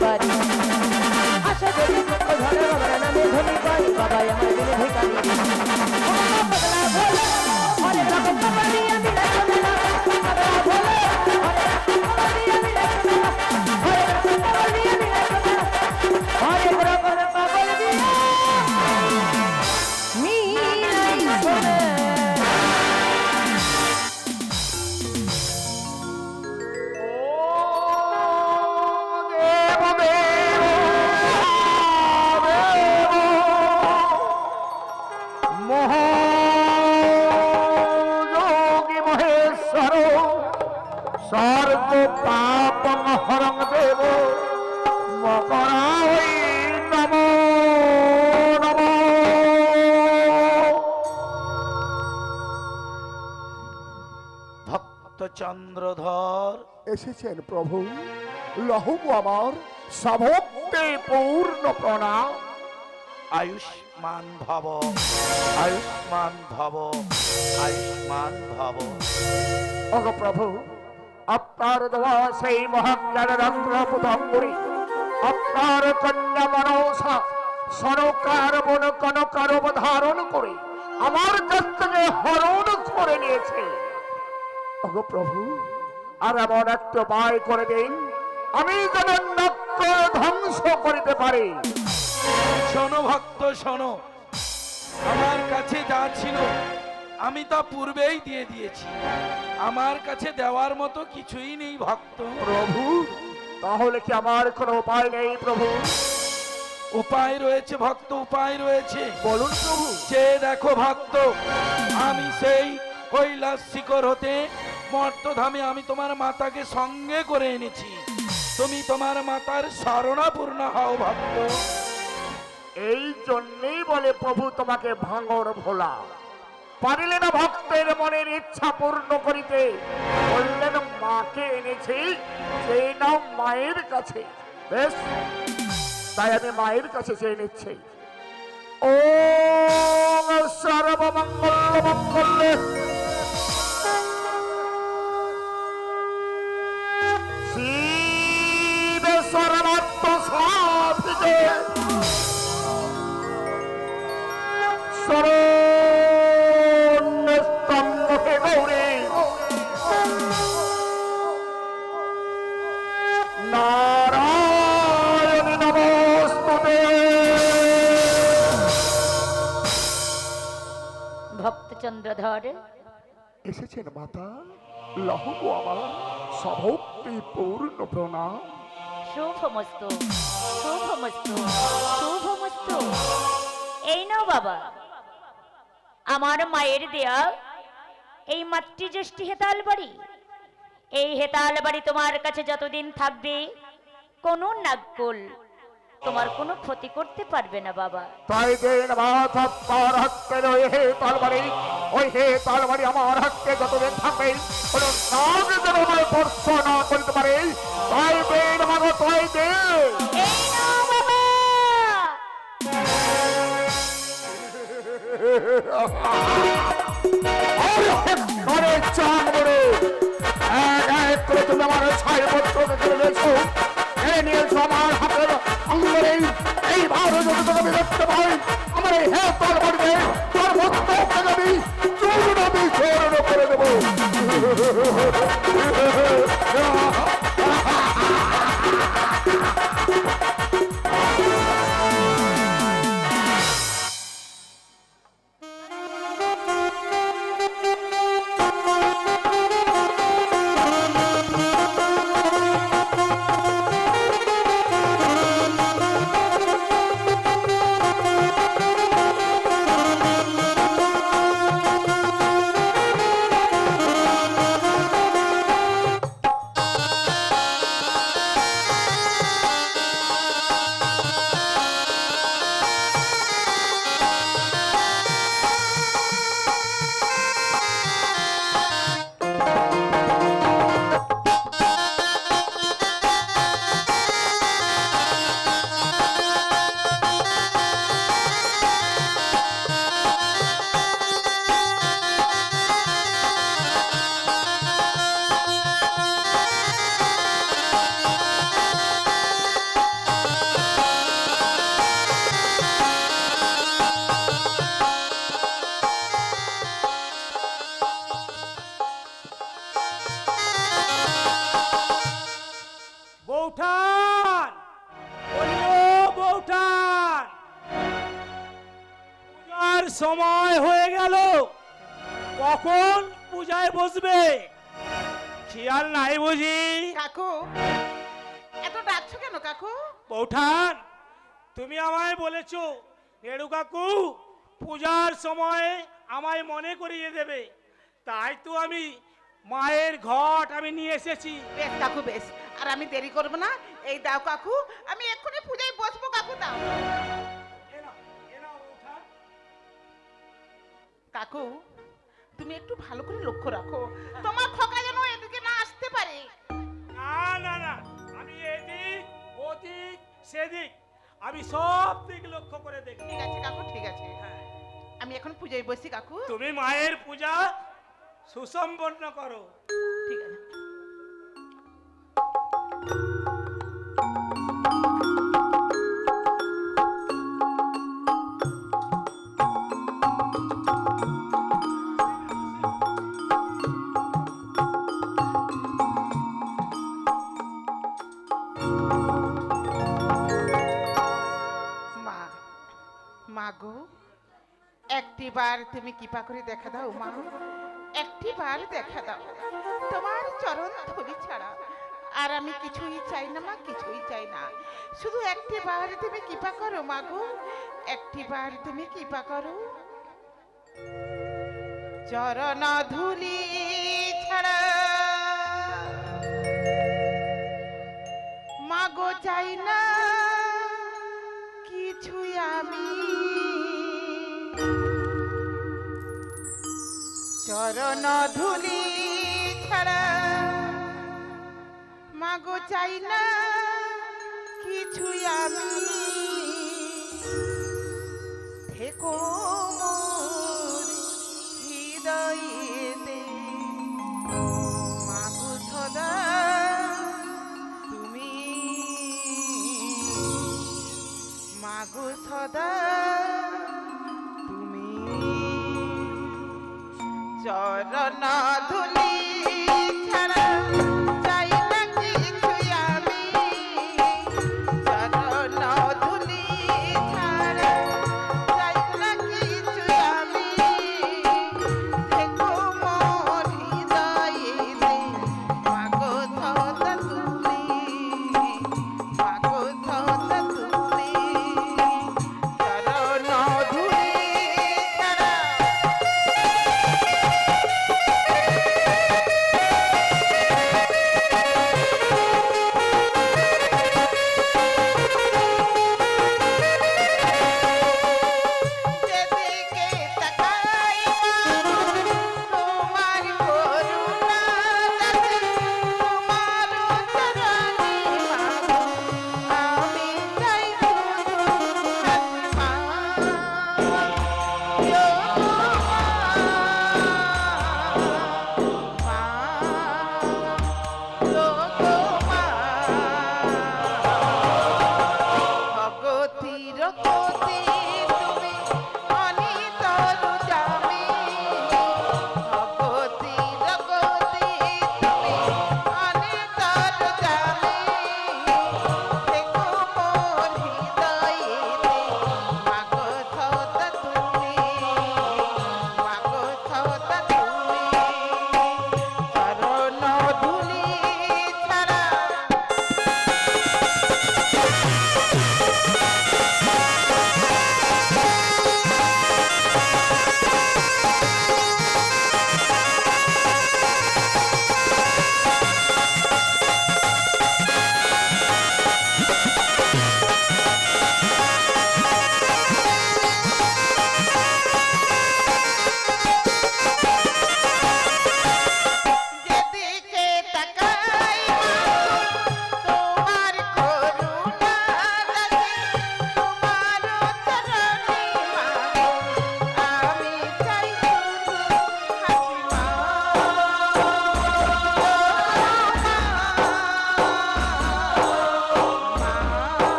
বাবারি আশা যদি দুঃখ ঝরে বাবার নামে ধনী পাই বাবাই আমার দিনে ভিখারি অনেক রকম বাবা দিয়ে আমি সর্ব পাপং হরং দেব মকরায় নমো নমো। ভক্ত চন্দ্রধর এসেছেন প্রভু, লহু আমার সভক্তে পূর্ণ প্রণাম। আয়ুষ্মান ভব আয়ুষ্মান ভব আয়ুষ্মান ভব। ওগো প্রভু, আপনার দেওয়া সেই মহাজ্ঞান রন্ধ্র পুতঙ্গুরি আপনার কন্যা মনসা সরকার বন কনকার ধারণ করে আমার কাছ থেকে হরণ করে নিয়েছে। ওগো প্রভু, আর এমন একটা উপায় করে দিন আমি যেন নক্কর ধ্বংস করিতে পারি। শোনো ভক্ত শোনো, আমার কাছে যা ছিল আমি তা পূর্বেই দিয়ে দিয়েছি, আমার কাছে দেওয়ার মতো কিছুই নেই ভক্ত। প্রভু, তাহলে কি আমার কোনো উপায় নেই প্রভু? উপায় রয়েছে ভক্ত, উপায় রয়েছে। বলুন প্রভু। যে দেখো ভক্ত, আমি সেই কৈলাস শিখর হতে মর্তধামে আমি তোমার মাতাকে সঙ্গে করে এনেছি, তুমি তোমার মাতার শরণাপূর্ণ হও ভক্ত। এই জন্যই বলে প্রভু তোমাকে ভাঙর ভোলা, পারিলে না ভক্তের মনের ইচ্ছা পূর্ণ করিতে, বললেন মাকে এনেছি, সেই নাও মায়ের কাছে। বেশ, তাই আমি মায়ের কাছে চেয়ে নিচ্ছি। ও সর্বমঙ্গল মঙ্গলে শিব সর্বাত্ম সাধিকে শরণ্যস্তম্ভে গৌরী নারায়ণী নমস্তুতে। ভক্ত চন্দ্রধর এসেছেন মাতা, লহু আমার সভক্তি পূর্ণ প্রণাম। শুভমস্তু শুভমস্তু শুভমস্তু। এই নাও বাবা আমার মায়ের দেয়া এই মাতৃজ্যেষ্ঠী হেতাল বাড়ি। এই হেতাল বাড়ি তোমার কাছে যতদিন থাকবে কোনো নাগকুল তোমার কোনো ক্ষতি করতে পারবে না বাবা। তাই দিন আপনার হাতে ওই হে তলবাড়ি, ওই হে তলবাড়ি আমার হাতে যতদিন থাকবে কোনো নাগ যেন আমার স্পর্শ না করতে পারে। তাই দিন মাগো, তাই দিন। এই নাও বাবা। ঘরে চান বড়ে এক করে তুমি আমার ছাই পত্রকে চলেছো, নিয়েছো আমার হাতের আঙ্গুলে। এই ভালো যদি তুমি দেখতে পাই আমার এই হে তলবাড়িতে তোর ভক্তকে আমি চূর্ণ বিচূর্ণ করে দেবো। বৌঠান, বলি ও বৌঠান, পূজার সময় হয়ে গেল, কখন পূজায় বসবে খেয়াল নাই বুঝি? কাকু এত ডাকছো কেন কাকু? বৌঠান, তুমি আমায় বলেছো নেড়ু কাকু পূজার সময় আমায় মনে করিয়ে দেবে, তাই তো আমি মায়ের ঘট আমি নিয়ে এসেছি। বেশ কাকু বেশ, আর আমি দেরি করব না, এই দাও কাকু, আমি এক্ষুনি পূজায় বসবো কাকু, দাও। এ নাও, এ নাও বৌঠান। কাকু তুমি একটু ভালো করে লক্ষ্য রাখো, তোমার খোকা যেন এদিকে না আসতে পারে। না না না, আমি এদিক ওদিক সেদিক আমি সব দিক লক্ষ্য করে দেখি। ঠিক আছে কাকু, ঠিক আছে, হ্যাঁ, আমি এখন পূজায় বসি কাকু। তুমি মায়ের পূজা সুসম্পন্ন করো। ঠিক আছে। মা, মা গো, একটিবার তুমি কৃপা করে দেখা দাও মা, একটিবার দেখা দাও, তোমার চরণ ধরি ছাড়া আর আমি কিছুই চাই না মা, কিছুই চাই না, শুধু একটিবার তুমি কৃপা করো মা গো, একটিবার তুমি কৃপা করো। চরণ ধুলি ছাড়া মা গো চাই না কিছুই আমি, চরণ ধুলি ছাড়া মাগো চাই না কিছুই আমি, থেকো মোর হৃদয়েতে মাগো সদা তুমি, মাগো সদা তুমি, চরণ ধুলি ছাড়া চাই না কিছুই আমি, চরণ ধুলি ছাড়া চাই না কিছুই আমি, থেকো মোর হৃদয়েতে মাগো সদা তুমি, মাগো সদা তুমি, চরণ ধুলি ছাড়া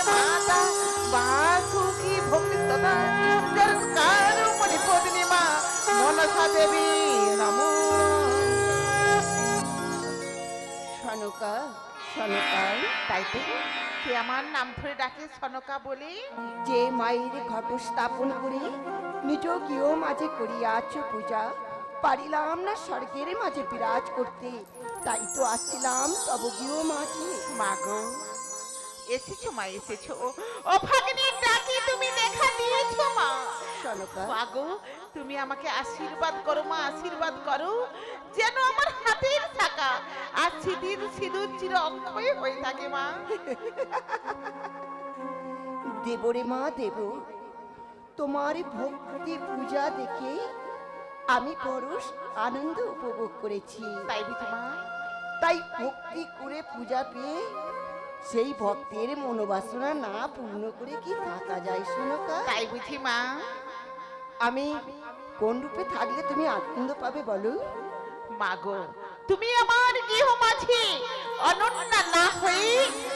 মাতা বাসুকি ভক্তিস্ততা জরৎকারো মণিপদিনী মা মনসা দেবী নমো। সনকা সনকা, তাই তো কে আমার নাম ধরে ডাকে সনকা বলে? যে মায়ের ঘট স্থাপন করে নিজ গৃহ মাঝে করিয়াছ পূজা, পারিলাম না স্বর্গের মাঝে বিরাজ করতে, তাই তো আসছিলাম তব গৃহ মাঝে। মাগো এসেছো মা এসেছো, ও ভাগ্নির ডাকে তুমি দেখা দিয়েছো মা। সনকা মাগো তুমি আমাকে আশীর্বাদ করো মা, আশীর্বাদ করো যেন আমার হাতের থাকা আর সিঁদুর সিঁদুর চির অক্ষয় হয়ে থাকে মা। দেব রে মা দেব, তোমার ভক্তি পূজা দেখে আমি পরশ আনন্দ উপভোগ করেছি। তাই বুঝি মা? তাই ভক্তি করে পূজা পেয়ে সেই ভক্তের মনোবাসনা না পূর্ণ করে কি থাকা যায় সনকা? তাই বুঝি মা? আমি কোন রূপে থাকলে তুমি আনন্দ পাবে বলো? মাগো তুমি আমার গৃহ মাঝে অনন্যা না হয়ে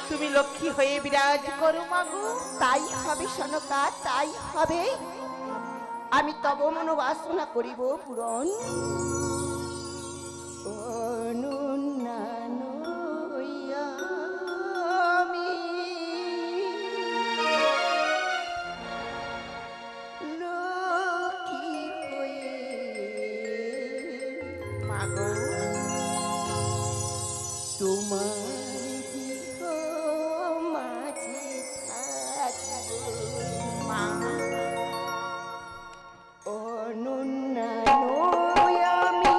তুমি লক্ষ্মী হয়ে বিরাজ করো মাগো। তাই হবে সনকা, তাই হবে। আমি তব মনোবাসনা করিব পূরণ। অনন্যা নইয়া আমি লক্ষ্মী হয়ে মাগো তোমার গৃহ মাঝে থাকিব। মা অনন্যা নই আমি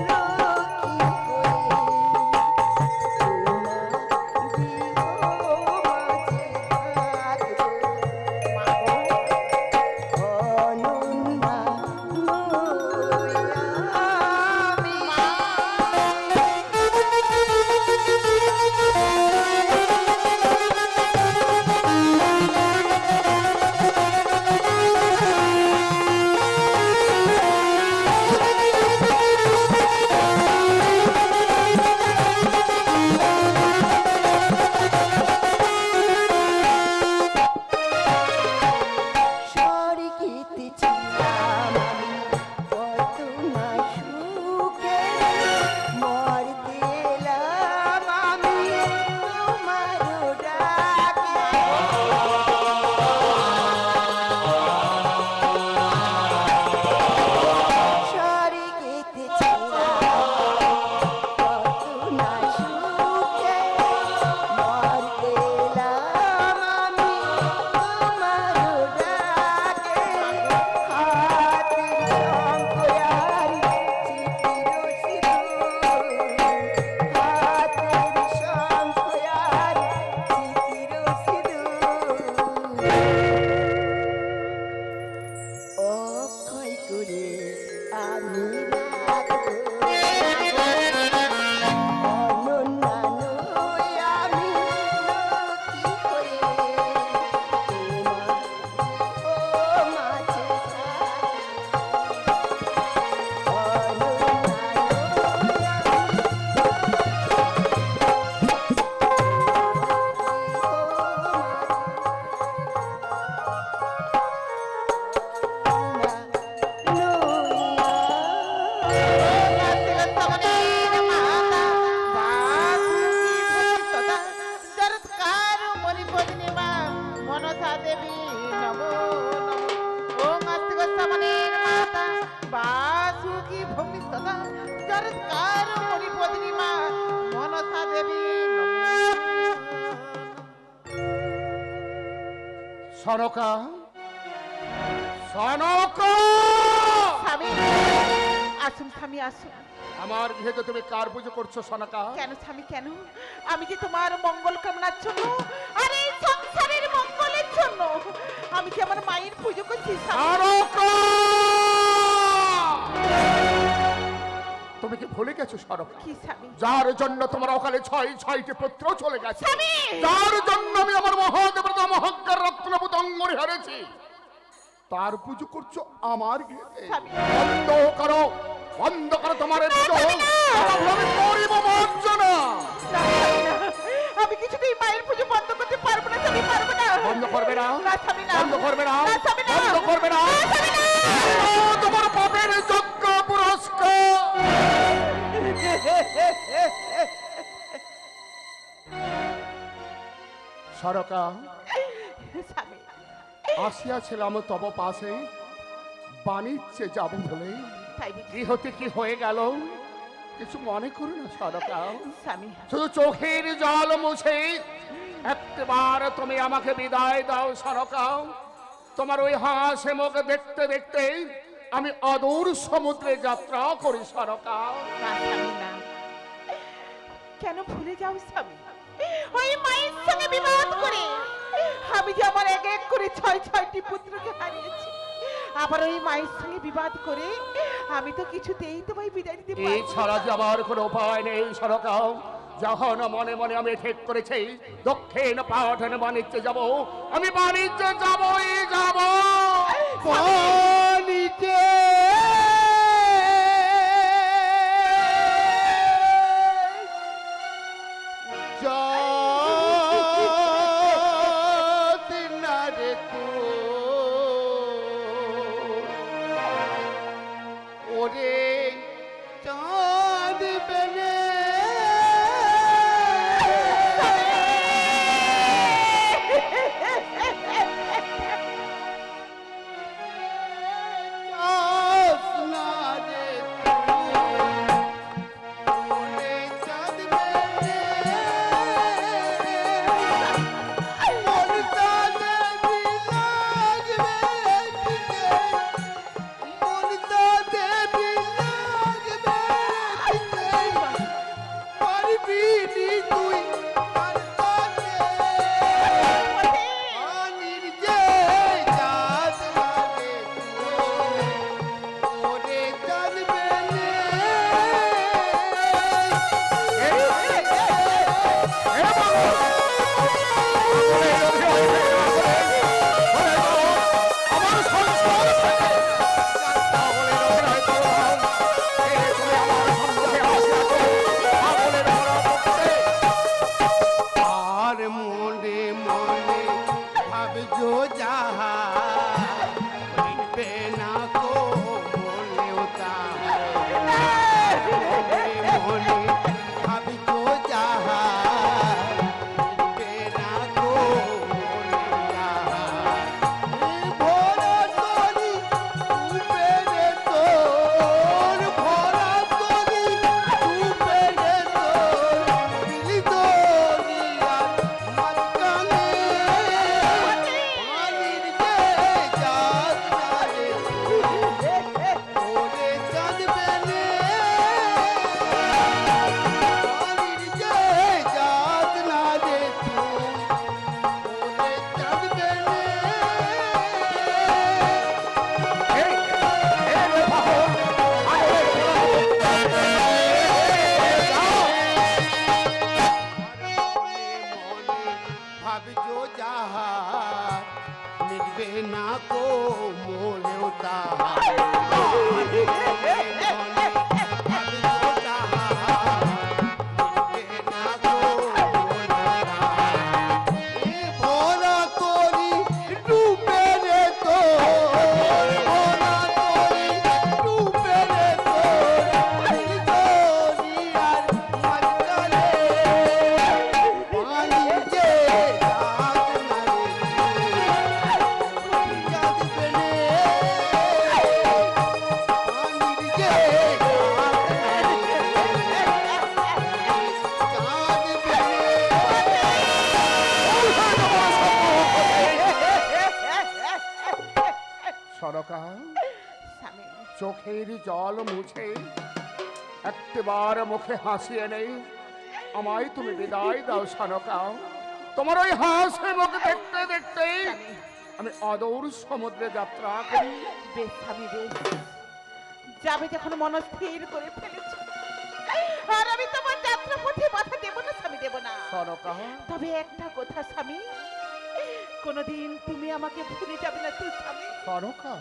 লক্ষ্মী হয়ে তোমার গৃহ মাঝে থাকিব। অনন্যা নই আমি স্বর্গেতে ছিলাম আমি কত না সুখে, মরতে এলাম আমি তোমার ডাকে। স্বর্গেতে ছিলাম কত না সুখে, মরতে এলাম আমি তোমার ডাকে। হাতের শঙ্কয়ার চিতির সিঁদুর, হাতের শঙ্কয়ার চিতির সিঁদুর অক্ষয় করে আমি রাখবো। অনন্যা নই আমি লক্ষ্মী হয়ে তোমার ও মাঝে থাকিব। অনন্যা মনসা দেবী নমো নমো। ওম আস্তে গোস্বামীর মাতা বাসুকি ভক্তিস্ততা জরৎকার মণিপদিনী মা মনসা দেবী নমো। সনকা সনকা, স্বামী আসুন স্বামী আসুন। আমার গৃহে তুমি কার পুজো করছো সনকা? কেন স্বামী কেন? আমি যে তোমার মঙ্গল কামনার জন্য আর এই সংসারের মঙ্গলের জন্য আমি যে আমার মায়ের পুজো করছি স্বামী। সনকা, তুমি কি ভুলে গেছো সনকা? কি স্বামী? যার জন্য তোমার অকালে 6টি পুত্র চলে গেছে, স্বামী! যার জন্য আমি আমার মহাদেবের মহজ্ঞার রত্নপুত অঙ্গরে হারেছি, তার পুজো করছো আমার গৃহে। স্বামী! বন্ধ করো, বন্ধ করো তোমার এই পুজো। আমি করিব মার্জনা। না, স্বামী, না। আমি কিছুতেই মায়ের পুজো বন্ধ করতে পারবো না আমি পারবো না। বন্ধ করবে না না স্বামী না। বন্ধ করবে না না স্বামী না। বন্ধ করবে না না স্বামী না। ও, তোমার পাপের যোগ্য পুরস্কার। সরকা স্বামী আসিয়াছিলাম তব পাশে বাণিজ্যে যাব বলে তাই বুঝি? কি হতে কি হয়ে গেল কিছু মনে করো না সরকা। স্বামী শুধু চোখের জল মুছে একবার তুমি আমাকে বিদায় দাও সরকা। তোমার ওই হাসে মুখ দেখতে দেখতে আমি অদূর সমুদ্রে যাত্রা করি সরকা। না স্বামী না। কেন ভুলে যাও স্বামী? ওই মায়ের সঙ্গে বিবাদ করে আমি যে আমার এক এক করে 6টি পুত্রকে হারিয়েছি, আবার ওই মায়ের সঙ্গে বিবাদ করে আমি তো কিছুতেই তোমায় বিদায় দিতে পারবো না। এছাড়া যাবার কোনো উপায় নেই সরকা। যখন মনে মনে আমি ঠিক করেছি দক্ষিণ পাঠান বাণিজ্যে যাব, আমি বাণিজ্যে যাবই যাব। বাণিজ্যে যদি না রে তো ওরে চাঁদ বেনে চাঁদ না রে তো ওরে চাঁদ বেনে মনটা দেবী লাগবে পিছে মনটা দেবী লাগবে পিছে পারবি নি তুই তার কাছে পানির যে চাঁদ লাগে ওরে চাঁদ বেনে আর মনে মনে ভাবছো যাহা মিটবে না কো মনেও তাহার মনে মনে ভাবছো যাহা মিটবে না কো মনেও তাহার ভরা তরি ডুবে রে তোর ভরা তরি ডুবে রে তোর দিলি দরিয়ার মাঝখানে পানির যে চাঁদ না রে ওরে চাঁদ বেনে পানির যে চাঁদ না রে ওরে চাঁদ বেনে ভাবছো যাহা মিটবে না কো মোলেও তাহার ভাবছো যাহা মিটবে না কো মোলেও তাহার ভরা করি ডুবে রে তোর ভরা করি ডুবে রে তোর দরিয়ার মাঝখানে পানির যে চাঁদ না রে চাঁদ বেনে পানির যে চাঁদ না রে সরকা স্বামী চোখের জল মুছে একবার মুখে হাসিয়ে নেই আমায় তুমি বিদায় দাও সনকা। তোমার ওই হাসি মুখ দেখতে দেখতেই আমি অদূর সমুদ্রে যাত্রা করি। বেশ স্বামী বেশ, যাবে যখন মনস্থির করে ফেলেছ, আর আমি তোমার যাত্রা পথে বাধা দেব না স্বামী, দেব না। সনকা তবে একটা কথা স্বামী, কোনদিন তুমি আমাকে ভুলে যাবে না তো স্বামী? সনকা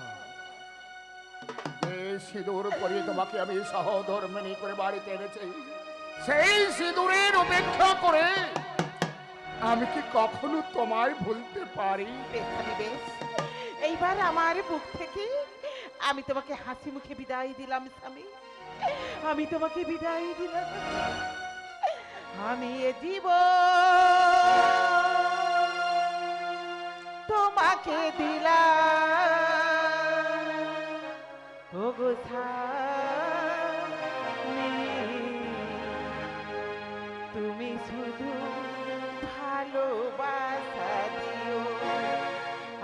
যে সিঁদুর পরিয়ে তোমাকে আমি সহধর্মিণী করে বাড়িতে এনেছি সেই সিঁদুরের উপেক্ষা করে আমি কি কখনো তোমায় ভুলতে পারি? বেশ স্বামী বেশ, এইবার আমার বুক থেকে আমি তোমাকে হাসি মুখে বিদায় দিলাম স্বামী, আমি তোমাকে বিদায় দিলাম। আমি এ জীবন তোমাকে দিলাম ওগো স্বামী, তুমি শুধু ভালোবাসা দিও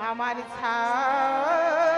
আমার স্বামী।